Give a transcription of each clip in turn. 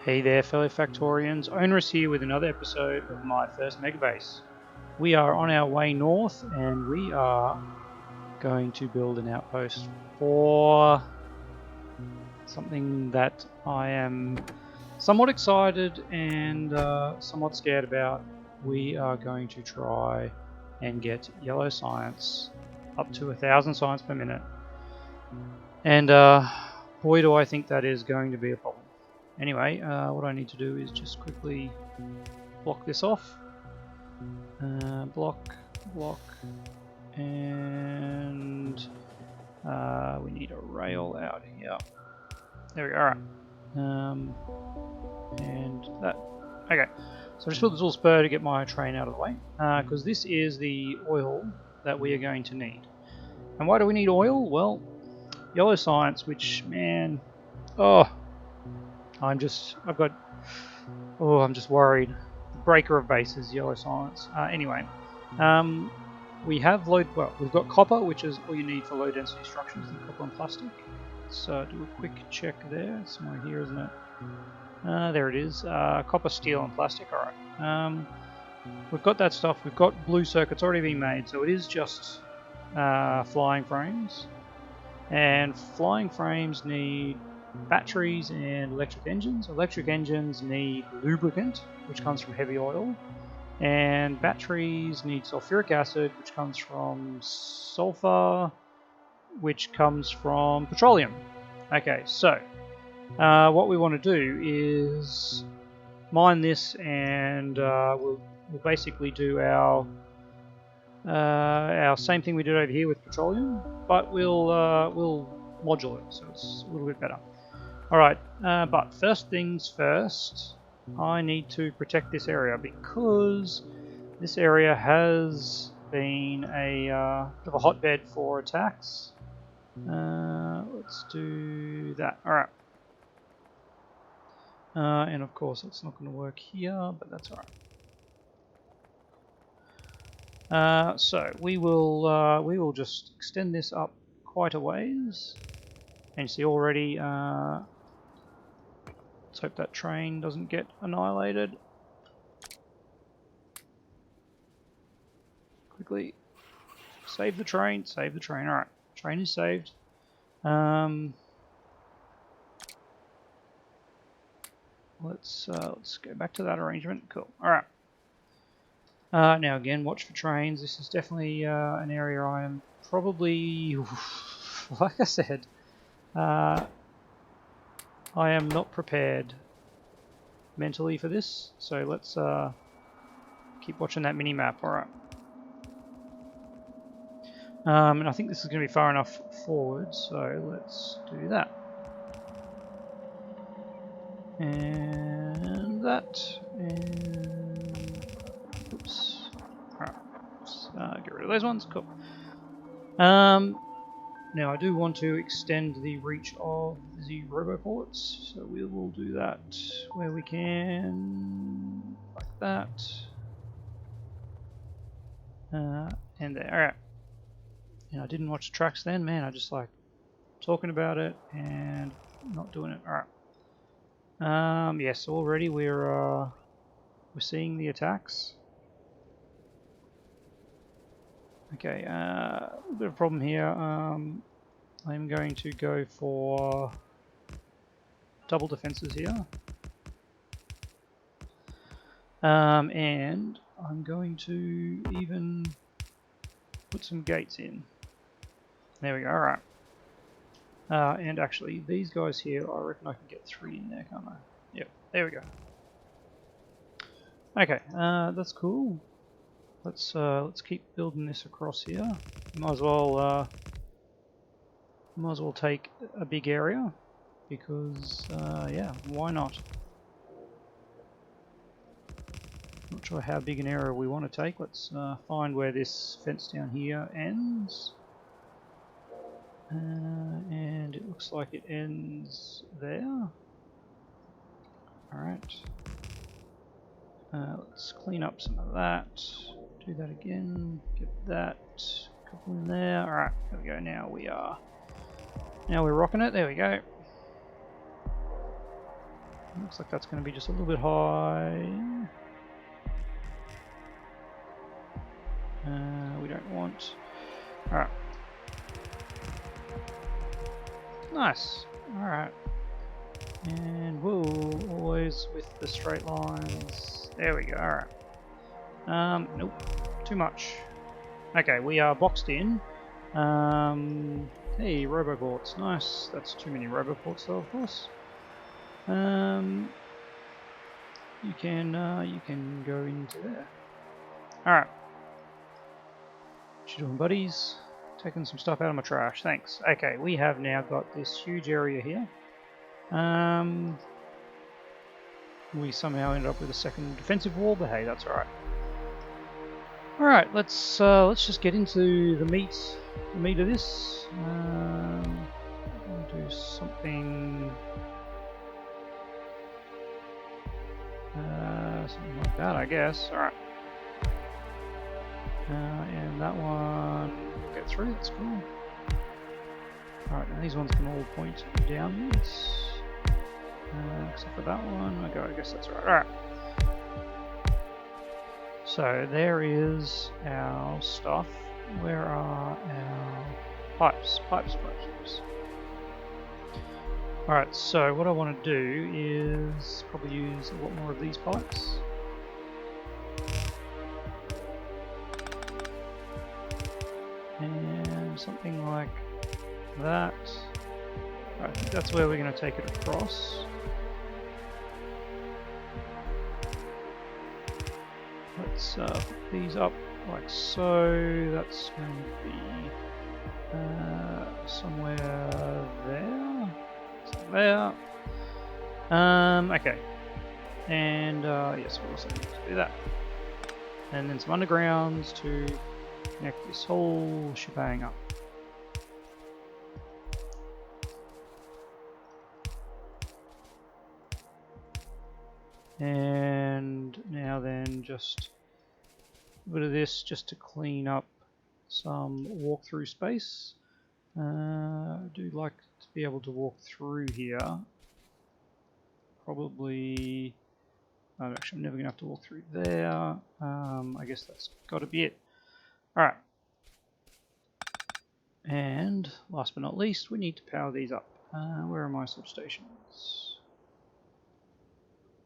Hey there fellow Factorians, Onerous here with another episode of my First Megabase. We are on our way north and we are going to build an outpost for something that I am somewhat excited and somewhat scared about. We are going to try and get yellow science up to 1,000 science per minute, and boy do I think that is going to be a problem. Anyway, what I need to do is just quickly block this off. Block, and we need a rail out here. There we go. Alright. And that. Okay. So I just built this little spur to get my train out of the way, because this is the oil that we are going to need. And why do we need oil? Well, yellow science, which, man, I'm just worried. The breaker of bases, yellow science. Anyway, we've got copper, which is all you need for low density structures, and copper and plastic. Let's do a quick check there. It's somewhere here, isn't it? There it is. Copper, steel, and plastic. All right. We've got that stuff. We've got blue circuits already being made, so it is just flying frames. And flying frames need batteries and electric engines. Electric engines need lubricant, which comes from heavy oil, and batteries need sulfuric acid, which comes from sulfur, which comes from petroleum. Okay, so what we want to do is mine this, and we'll basically do our same thing we did over here with petroleum, but we'll module it so it's a little bit better. Alright, but first things first, I need to protect this area because this area has been a bit of a hotbed for attacks. Let's do that. Alright. And of course it's not going to work here, but that's alright. So we will just extend this up quite a ways. And you see already, let's hope that train doesn't get annihilated. Quickly save the train, alright, train is saved. Let's go back to that arrangement. Cool. Alright. Now again, watch for trains. This is definitely an area I am probably, like I said, I am not prepared mentally for this, so let's keep watching that mini-map. Alright. And I think this is going to be far enough forward, so let's do that. And that, and oops. Alright, let's get rid of those ones. Cool. Now I do want to extend the reach of the roboports, so we will do that where we can, like that. And there. Alright. And I didn't watch the tracks then, man. I just like talking about it and not doing it. Alright. Yes, already we're seeing the attacks. Okay, a bit of a problem here. I'm going to go for double defenses here. And I'm going to even put some gates in. There we go, alright. And actually, these guys here, I reckon I can get 3 in there, can't I? Yep, there we go. Okay, that's cool. Let's keep building this across here. Might as well take a big area because yeah, why not? Not sure how big an area we want to take. Let's find where this fence down here ends. And it looks like it ends there. Alright. Let's clean up some of that. Do that again. Get that couple in there. Alright, there we go. Now we're rocking it. There we go. Looks like that's going to be just a little bit high. We don't want... Alright. Nice. Alright. And whoa, always with the straight lines. There we go, alright. Nope. Too much. Okay, we are boxed in. Hey, roboports. Nice. That's too many roboports though, of course. You can go into there. Alright. What you doing, buddies? Taking some stuff out of my trash. Thanks. Okay, we have now got this huge area here. We somehow ended up with a second defensive wall, but hey, that's alright. Alright, let's just get into the meat of this. I'll do something like that, I guess. Alright. And that one will get through, that's cool. Alright, and these ones can all point downwards. Except for that one. Okay, I guess that's right. Alright. So there is our stuff. Where are our pipes? Pipes. Alright, so what I want to do is probably use a lot more of these pipes. And something like that. I think that's where we're going to take it across. Let's put these up like so. That's going to be somewhere there. There. Okay. And yes, we'll also need to do that. And then some undergrounds to connect this whole shebang up. And now then just a bit of this just to clean up some walk-through space. I do like to be able to walk through here. Probably, actually I'm never going to have to walk through there. I guess that's got to be it. Alright. And last but not least, we need to power these up. Where are my substations?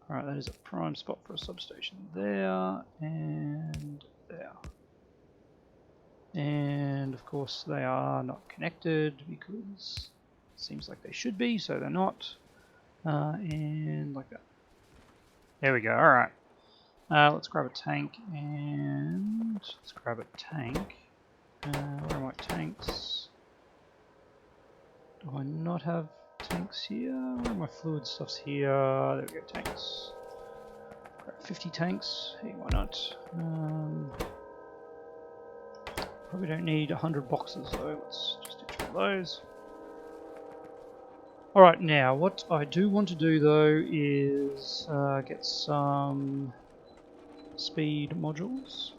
Alright, that is a prime spot for a substation there, and there. And of course they are not connected because it seems like they should be, so they're not. And like that. There we go, alright. Let's grab a tank and let's grab a tank. Where are my tanks? Do I not have tanks here? Where are my fluid stuffs here? There we go, tanks. Grab 50 tanks. Hey, why not? Probably don't need 100 boxes though. Let's just do 2 of those. Alright, now what I do want to do though is get some speed modules.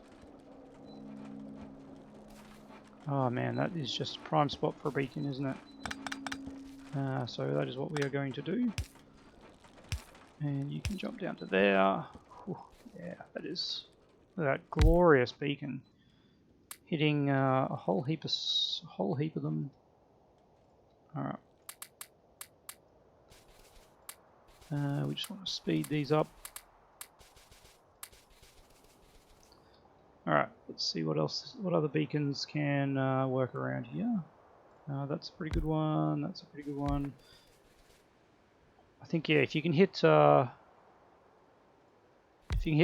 Oh man, that is just a prime spot for a beacon, isn't it? So that is what we are going to do. And you can jump down to there. Whew, yeah, that is that glorious beacon. Hitting a whole heap of them. Alright. We just want to speed these up. Alright, let's see what other beacons can work around here. That's a pretty good one, that's a pretty good one. I think, yeah, if you can hit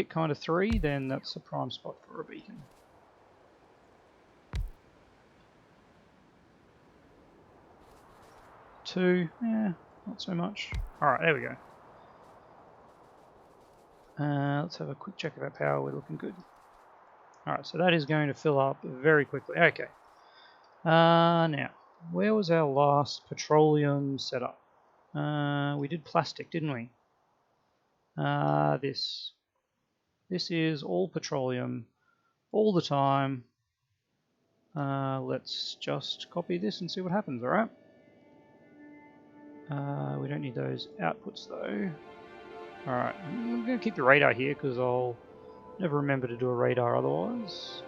kind of 3, then that's a prime spot for a beacon. Two, yeah, not so much. Alright, there we go. Let's have a quick check of our power, we're looking good. Alright, so that is going to fill up very quickly. Okay. Now, where was our last petroleum setup? We did plastic, didn't we? This is all petroleum, all the time. Let's just copy this and see what happens, alright? We don't need those outputs though. Alright, I'm going to keep the radar here because I'll never remember to do a radar otherwise.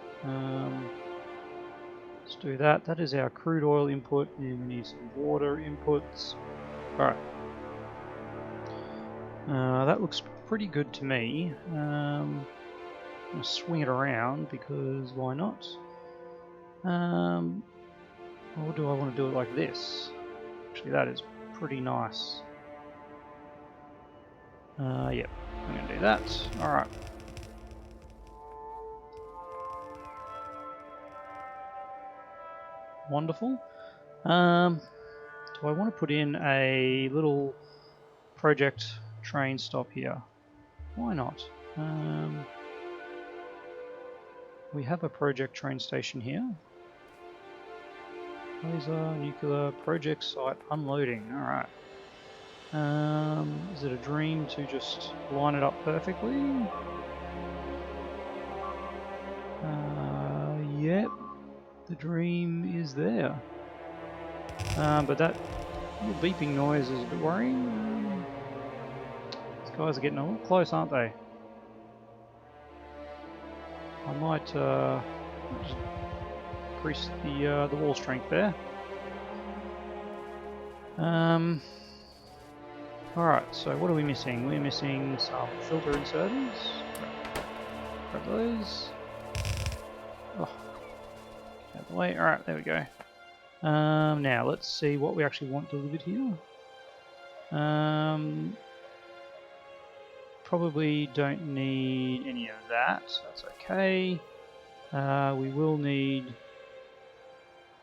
Let's do that. That is our crude oil input, and we need some water inputs. Alright. That looks pretty good to me. I'm going to swing it around because why not? Or do I want to do it like this? Actually, that is pretty nice. Yep, I'm going to do that. Alright. Wonderful. Do I want to put in a little project train stop here? Why not? We have a project train station here. Laser, nuclear, project site, unloading. Alright. Is it a dream to just line it up perfectly? Yep. The dream is there. But that little beeping noise is a bit worrying. These guys are getting a little close, aren't they? I might just increase the wall strength there. Alright, so what are we missing? We're missing some filter inserters. Grab those. Oh, get out of the way. Alright, there we go. Now let's see what we actually want delivered here. Probably don't need any of that, so that's okay. We will need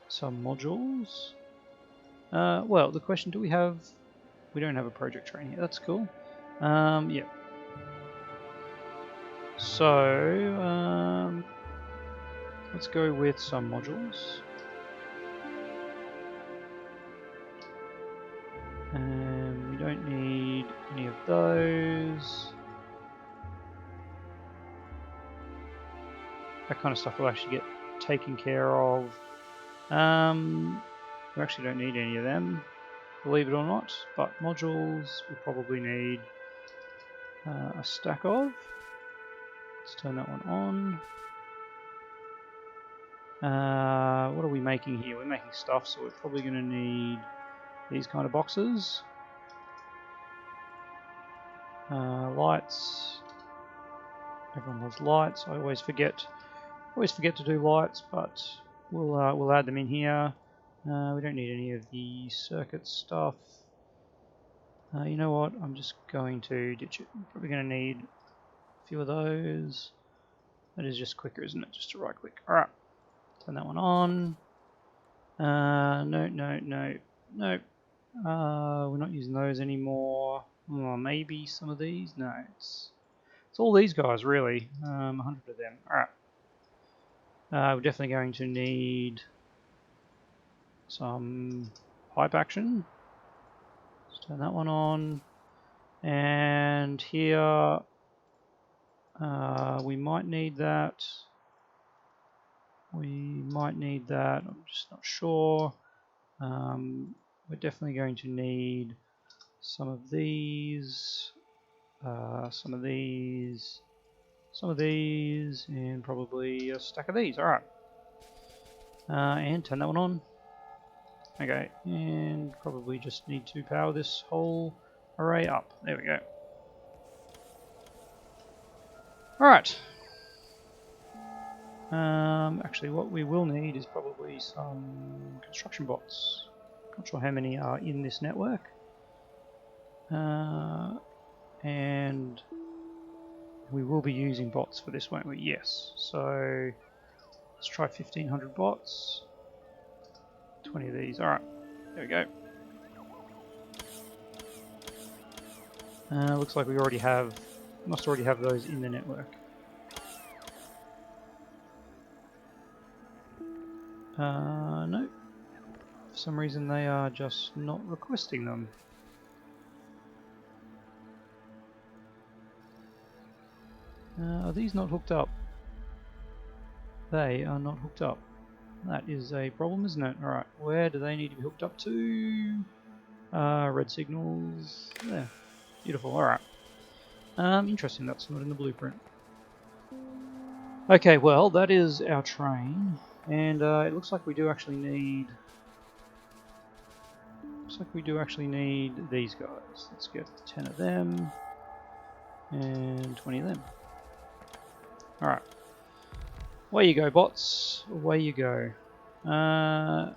some modules. Well, the question, do we have... We don't have a project train here, that's cool. Yeah. So, let's go with some modules. We don't need any of those. That kind of stuff will actually get taken care of. We actually don't need any of them, believe it or not, but modules we probably need a stack of. Let's turn that one on. What are we making here? We're making stuff, so we're probably going to need these kind of boxes. Lights. Everyone loves lights. I always forget to do lights, but we'll add them in here. We don't need any of the circuit stuff. You know what? I'm just going to ditch it. I'm probably going to need a few of those. That is just quicker, isn't it? Just to right click. Alright. Turn that one on. No. We're not using those anymore. Oh, maybe some of these? No, it's all these guys really. 100 of them. Alright. We're definitely going to need some pipe action. Let's turn that one on. And here we might need that. I'm just not sure. We're definitely going to need some of these, some of these, and probably a stack of these. Alright. And turn that one on. Okay, and probably just need to power this whole array up. There we go. Alright. Actually, what we will need is probably some construction bots. Not sure how many are in this network. And we will be using bots for this, won't we? Yes. So let's try 1500 bots. 20 of these. Alright. There we go. Looks like we must already have those in the network. No. For some reason they are just not requesting them. Are these not hooked up? They are not hooked up. That is a problem, isn't it? Alright, where do they need to be hooked up to? Red signals. There. Beautiful, alright. Interesting, that's not in the blueprint. Okay, well, that is our train, and it looks like we do actually need... Looks like we do actually need these guys. Let's get 10 of them, and 20 of them. Alright. Away you go, bots. Away you go. Modules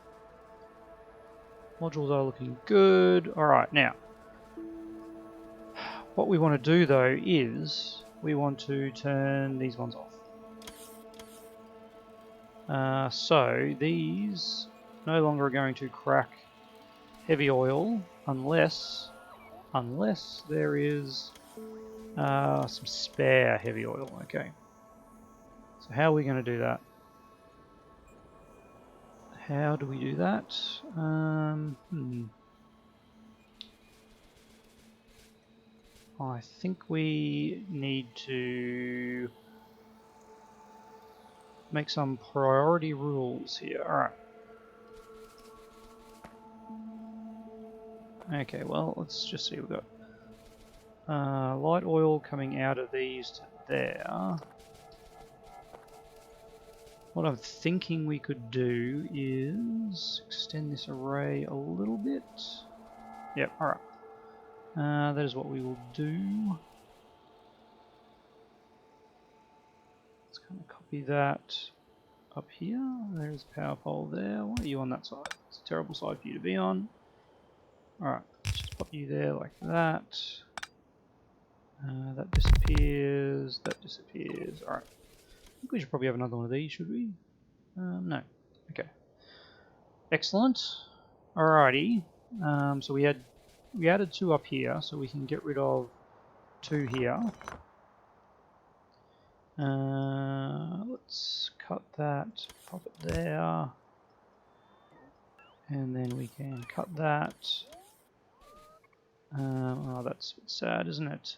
are looking good. Alright, now. What we want to do, though, is we want to turn these ones off. So these no longer are going to crack heavy oil unless there is some spare heavy oil. Okay. So how are we going to do that? How do we do that? I think we need to make some priority rules here. Alright. Okay, well, let's just see. We've got light oil coming out of these to there. What I'm thinking we could do is extend this array a little bit. Yep, alright. That is what we will do. Let's kind of copy that up here. There's a power pole there. Why are you on that side? It's a terrible side for you to be on. Alright, let's just pop you there like that. That disappears, that disappears. Alright. I think we should probably have another one of these, should we? No. Okay. Excellent. Alrighty. So we added 2 up here, so we can get rid of 2 here. Let's cut that, pop it there, and then we can cut that. Oh, that's a bit sad, isn't it?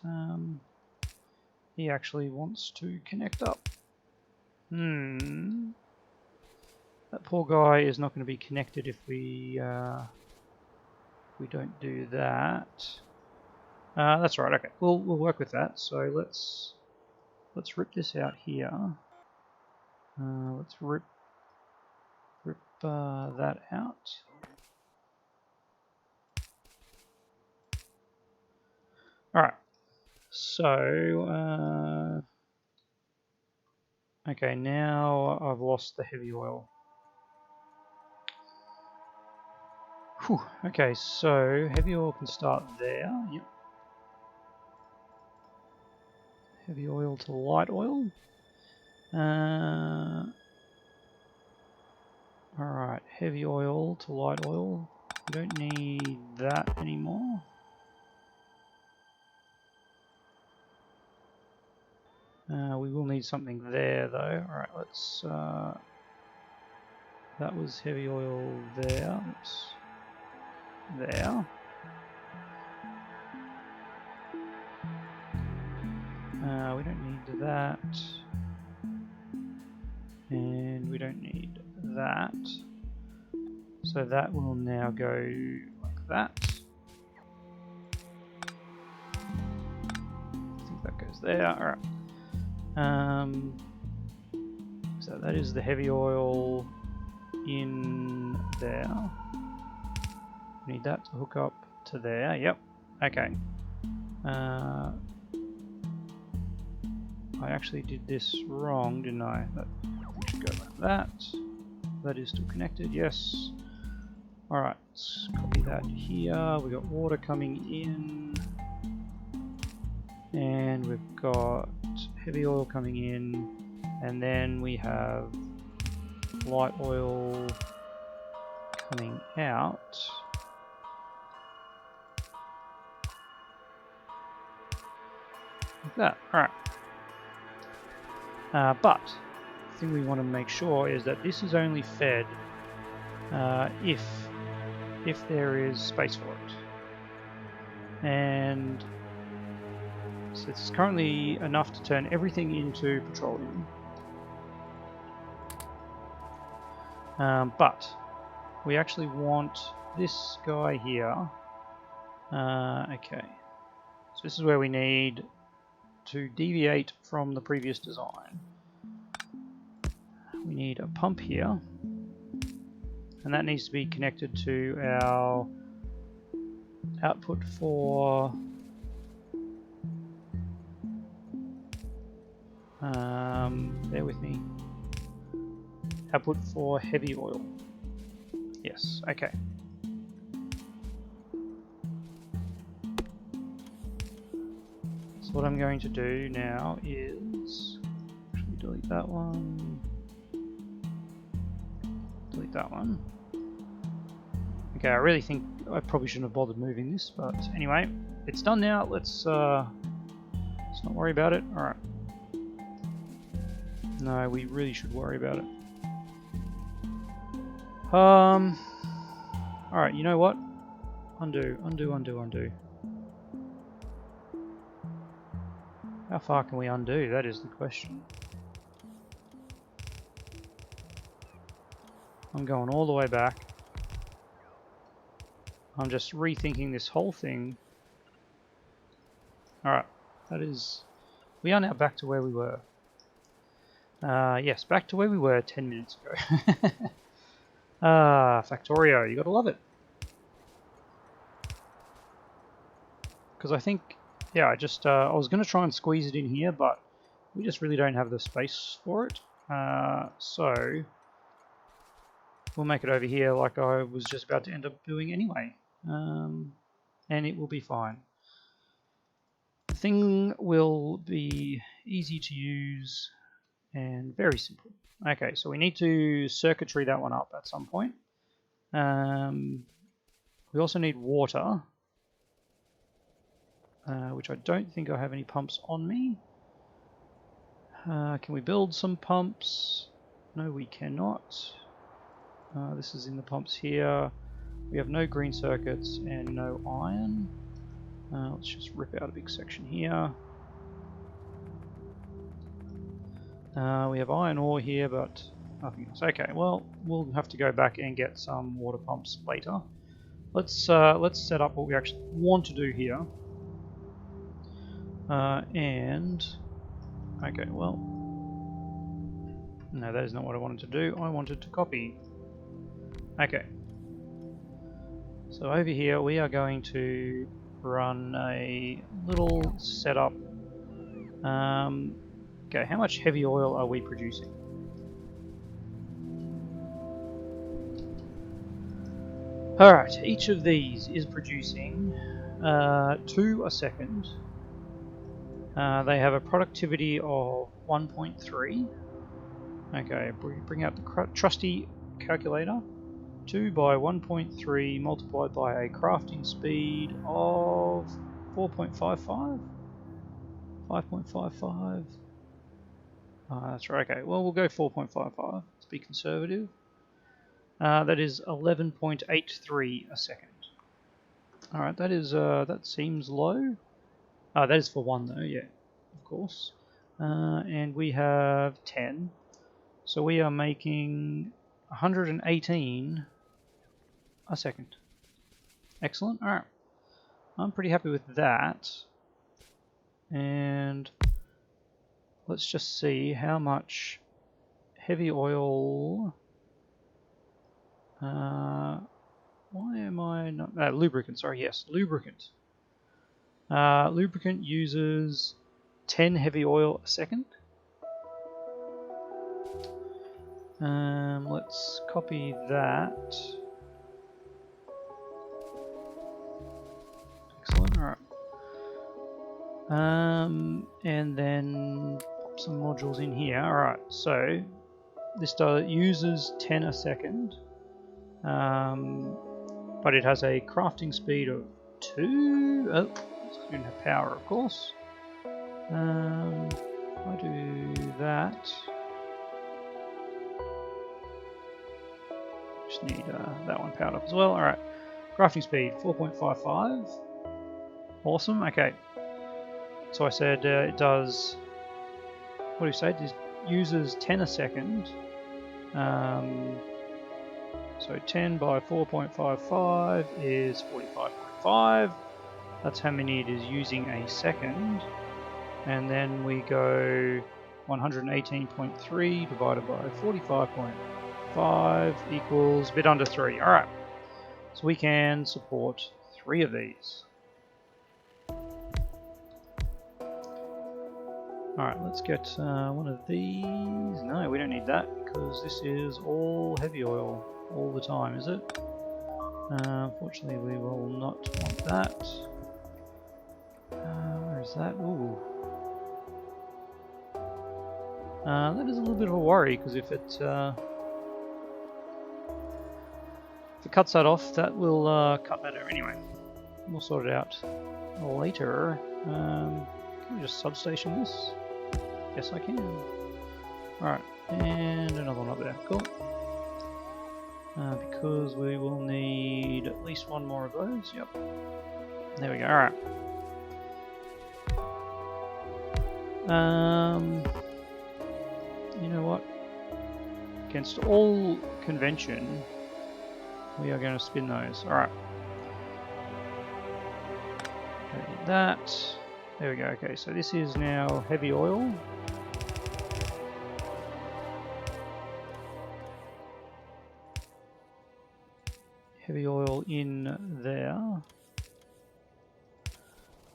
He actually wants to connect up. That poor guy is not going to be connected if we don't do that. That's right. Okay, we'll work with that. So let's rip this out here. Let's rip that out. All right. So okay, now I've lost the heavy oil. Whew. Okay, so heavy oil can start there. Yep. Heavy oil to light oil. Alright, heavy oil to light oil. We don't need that anymore. We will need something there though. Alright, let's... that was heavy oil there. Oops. There. We don't need that. And we don't need that. So that will now go like that. I think that goes there. Alright. So that is the heavy oil in there. We need that to hook up to there. Yep. Okay. I actually did this wrong, didn't I? That should go like that. That is still connected, yes. Alright, let's copy that here. We've got water coming in. And we've got heavy oil coming in. And then we have light oil coming out. Like that, alright. But the thing we want to make sure is that this is only fed if there is space for it. And so it's currently enough to turn everything into petroleum. But we actually want this guy here. Okay. So this is where we need to deviate from the previous design. We need a pump here, and that needs to be connected to our output for bear with me. Output for heavy oil. Yes, okay. So what I'm going to do now is actually delete that one. Delete that one. Okay, I really think I probably shouldn't have bothered moving this, but anyway, it's done now. Let's not worry about it. All right. No, we really should worry about it. All right. You know what? Undo, undo, undo, undo. How far can we undo? That is the question. I'm going all the way back. I'm just rethinking this whole thing. Alright, that is... We are now back to where we were. Yes, back to where we were 10 minutes ago. Factorio, you gotta love it. Because I think... Yeah, I was going to try and squeeze it in here, but we just really don't have the space for it. So we'll make it over here like I was just about to end up doing anyway. And it will be fine. The thing will be easy to use and very simple. Okay, so we need to circuitry that one up at some point. We also need water. Which I don't think I have any pumps on me. Can we build some pumps? No, we cannot. This is in the pumps here. We have no green circuits and no iron. Let's just rip out a big section here. We have iron ore here, but nothing else. Okay, well, we'll have to go back and get some water pumps later. Let's set up what we actually want to do here. Okay, well, no, that is not what I wanted to do. I wanted to copy. Okay, so over here we are going to run a little setup. Okay, how much heavy oil are we producing? Alright, each of these is producing 2 a second. They have a productivity of 1.3. Okay, bring out the trusty calculator. 2 by 1.3 multiplied by a crafting speed of 4.55? 5.55? That's right, okay. Well, we'll go 4.55. Let's be conservative. That is 11.83 a second. Alright, that seems low. That is for 1 though, yeah, of course. And we have 10. So we are making 118 a second. Excellent, alright. I'm pretty happy with that. And let's just see how much heavy oil... why am I not... lubricant, sorry, yes, lubricant. Lubricant uses 10 heavy oil a second. Let's copy that. Excellent, alright. And then pop some modules in here. Alright, so this uses 10 a second. But it has a crafting speed of 2. Oh, we didn't have power, of course. If I do that, just need that one powered up as well. Alright, crafting speed 4.55. Awesome, okay. So I said it does, what do you say? It uses 10 a second. So 10 by 4.55 is 45.5. That's how many it is using a second. and then we go 118.3 divided by 45.5 equals a bit under 3. Alright, so we can support 3 of these. Alright, let's get one of these. No, we don't need that because this is all heavy oil all the time, is it? Unfortunately, we will not want that. Where is that? Ooh. That is a little bit of a worry because if it cuts that off, that will cut better. Anyway, we'll sort it out later. Can we just substation this? Yes, I can. Alright, and another one up there. Cool. Because we will need at least one more of those. Yep. There we go. Alright. You know what? Against all convention, we are going to spin those. Alright. That. There we go. Okay, so this is now heavy oil. Heavy oil in there.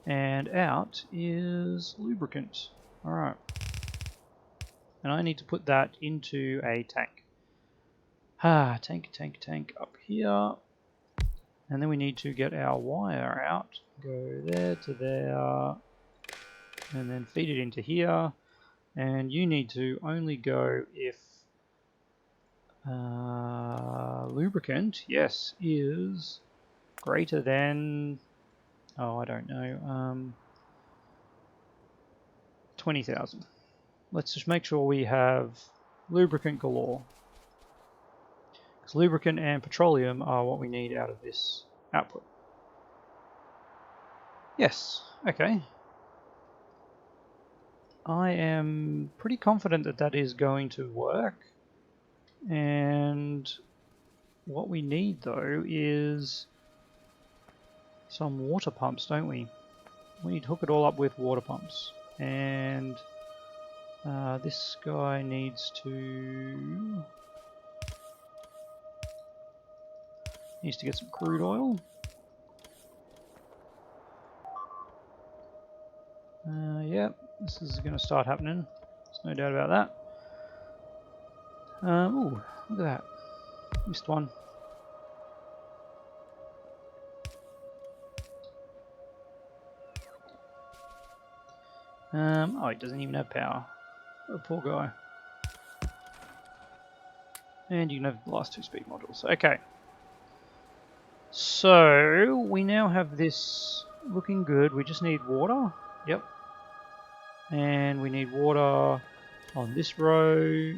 And out is lubricant. Alright. And I need to put that into a tank. Tank up here. And then we need to get our wire out. Go there to there. And then feed it into here. And you need to only go if lubricant, yes, is greater than, oh, I don't know, 20,000. Let's just make sure we have lubricant galore. Because lubricant and petroleum are what we need out of this output. Yes, okay. I am pretty confident that that is going to work. And what we need though is some water pumps, don't we? We need to hook it all up with water pumps. And this guy needs to get some crude oil. Yep, this is going to start happening. There's no doubt about that. Ooh, look at that. Missed one. Oh, he doesn't even have power. What a poor guy. And you can have the last 2 speed modules. Okay. So, we now have this looking good. We just need water. Yep. And we need water on this row.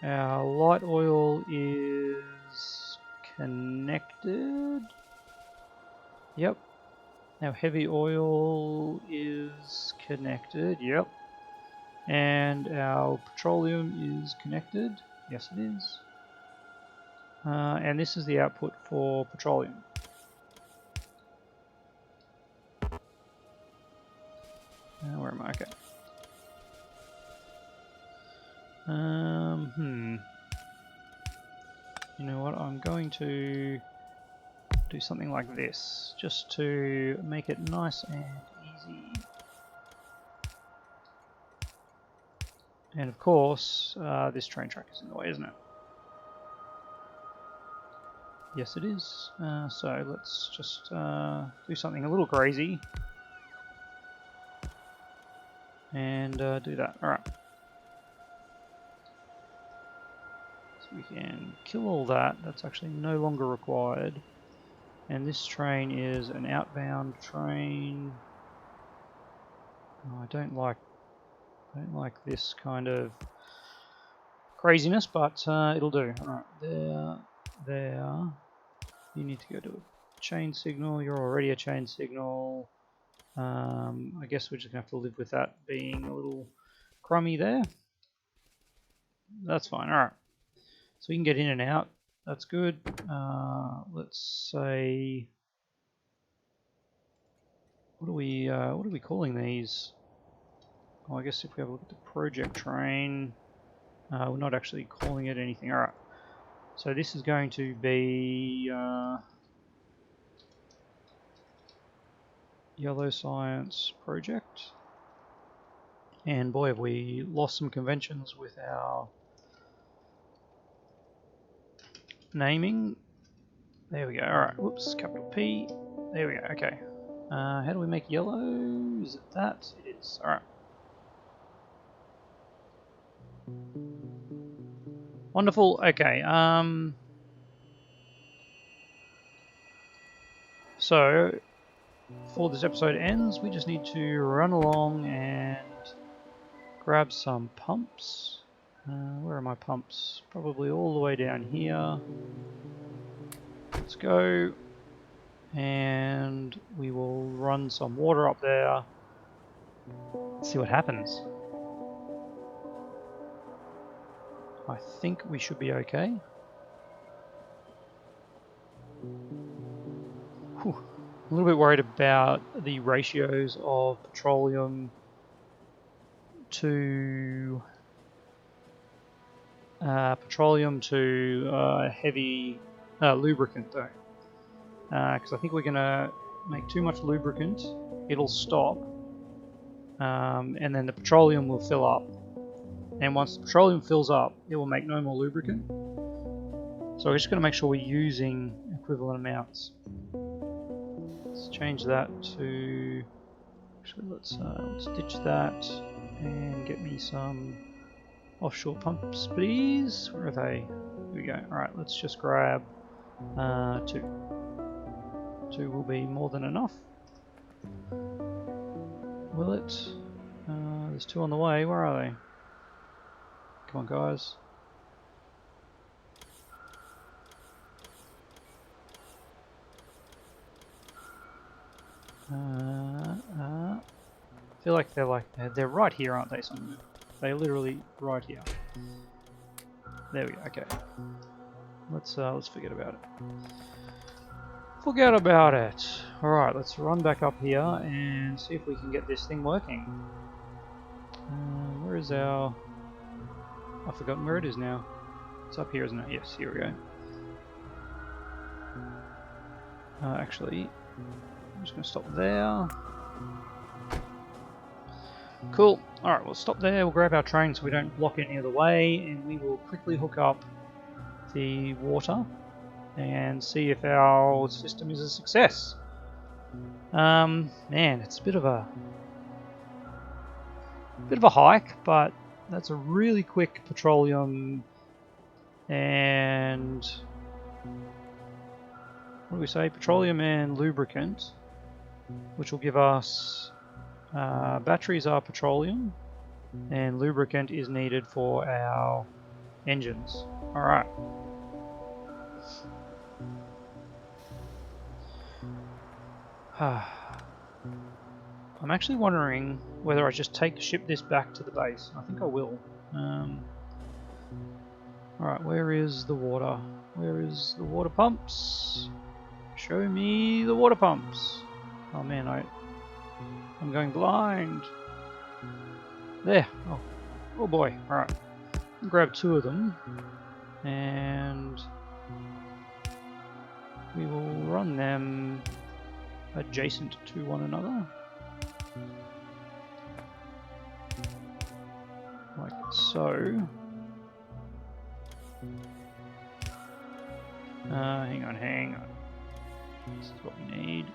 Our light oil is connected. Yep. Our heavy oil is connected. Yep. And our petroleum is connected. Yes, it is. And this is the output for petroleum. Where am I? Okay. You know what? I'm going to do something like this, just to make it nice and easy. And of course, this train track is in the way, isn't it? Yes, it is. So let's just do something a little crazy. And do that. Alright. So we can kill all that. That's actually no longer required. And this train is an outbound train. Oh, I don't like this kind of craziness, but it'll do. Alright, there. You need to go to a chain signal. You're already a chain signal. I guess we're just going to have to live with that being a little crummy there. That's fine. Alright. So we can get in and out. That's good. Let's say, what are we calling these? Oh, I guess if we have a look at the project train, we're not actually calling it anything. Alright, so this is going to be Yellow Science Project. And boy, have we lost some conventions with our naming. There we go. Alright, whoops, capital P. There we go, okay. How do we make yellow? Is it that? It is. Alright. Wonderful, okay. So, before this episode ends, we just need to run along and grab some pumps. Where are my pumps? Probably all the way down here. Let's go. And we will run some water up there. Let's see what happens. I think we should be okay. Whew. A little bit worried about the ratios of petroleum to heavy lubricant though, because I think we're gonna make too much lubricant, it'll stop, and then the petroleum will fill up, and once the petroleum fills up it will make no more lubricant. So we're just going to make sure we're using equivalent amounts. Let's change that to, actually let's ditch that and get me some offshore pumps please. Where are they? Here we go. Alright, let's just grab 2. 2 will be more than enough. Will it? There's 2 on the way. Where are they? Come on guys. I feel like they're right here, aren't they? Somewhere. They're literally right here. There we go. Okay. Let's forget about it. Forget about it. All right. Let's run back up here and see if we can get this thing working. Where is our? I've forgotten where it is now. It's up here, isn't it? Yes. Here we go. Actually. I'm just going to stop there. Cool. Alright, we'll stop there. We'll grab our train so we don't block any of the way, and we will quickly hook up the water and see if our system is a success. Man, it's a bit of a hike, but that's a really quick petroleum and what do we say? Petroleum and lubricant, which will give us batteries are petroleum and lubricant is needed for our engines. Alright. I'm actually wondering whether I just ship this back to the base. I think I will. Alright, where is the water? Where is the water pumps? Show me the water pumps. Oh man, I'm going blind. There. Oh boy. Alright. Grab 2 of them. And we will run them adjacent to one another. Like so. Hang on. This is what we need.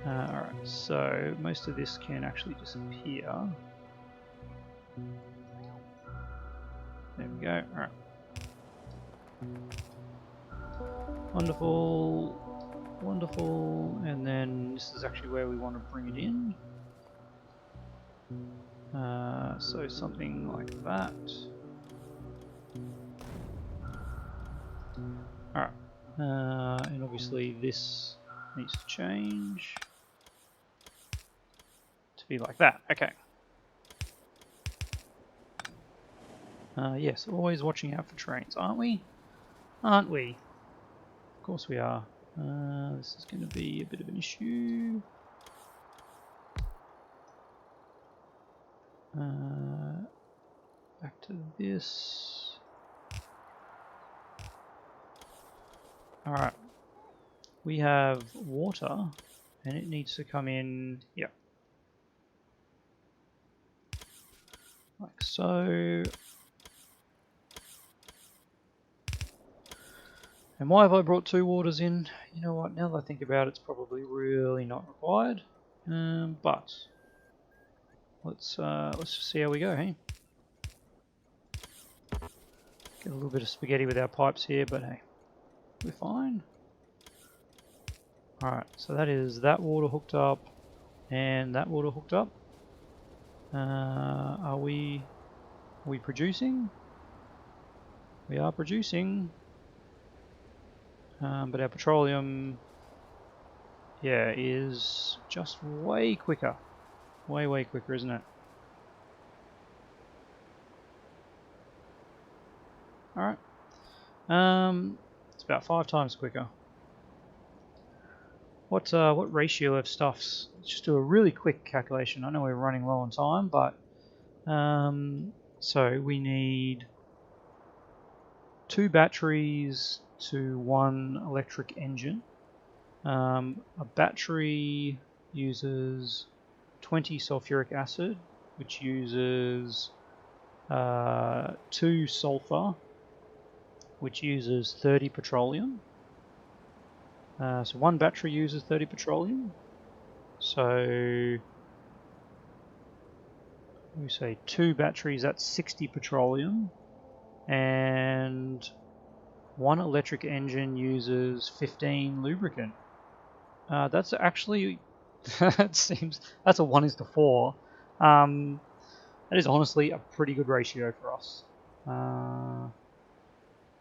Alright, so most of this can actually disappear. There we go. Alright. Wonderful. And then this is actually where we want to bring it in. So something like that. Alright. And obviously this needs to change to be like that. Okay. Yes, always watching out for trains, aren't we? Aren't we? Of course we are. This is going to be a bit of an issue. Back to this. Alright. We have water, and it needs to come in here. Like so. And why have I brought 2 waters in? You know what, now that I think about it, it's probably really not required. But let's just see how we go, hey? Get a little bit of spaghetti with our pipes here, but hey, we're fine. Alright, so that is that water hooked up and that water hooked up. Are we producing? We are producing. But our petroleum, yeah, is just way quicker. Way quicker, isn't it? Alright. It's about 5 times quicker. What ratio of stuffs? Let's just do a really quick calculation. I know we're running low on time, but so we need 2 batteries to 1 electric engine. A battery uses 20 sulfuric acid, which uses 2 sulfur, which uses 30 petroleum. So 1 battery uses 30 petroleum. So we say 2 batteries, that's 60 petroleum, and 1 electric engine uses 15 lubricant. That's actually that's a 1:4. That is honestly a pretty good ratio for us. Wow.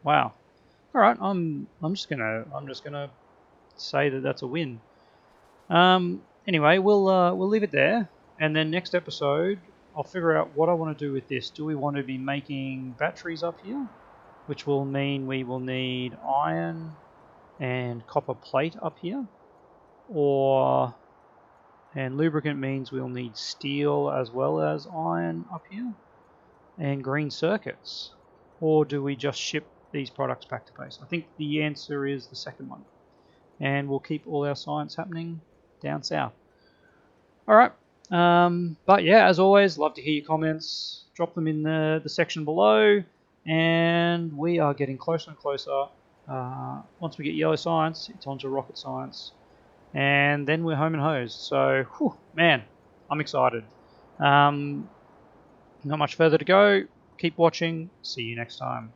All right, I'm just gonna say that that's a win. Anyway, we'll leave it there, and then next episode I'll figure out what I want to do with this. Do we want to be making batteries up here, which will mean we will need iron and copper plate up here, and lubricant means we'll need steel as well as iron up here, and green circuits, or do we just ship these products back to base? I think the answer is the second one, and we'll keep all our science happening down south. Alright, but yeah, as always, love to hear your comments. Drop them in the section below, and we are getting closer and closer. Once we get yellow science, it's on to rocket science, and then we're home and hosed. So, whew, man, I'm excited. Not much further to go. Keep watching. See you next time.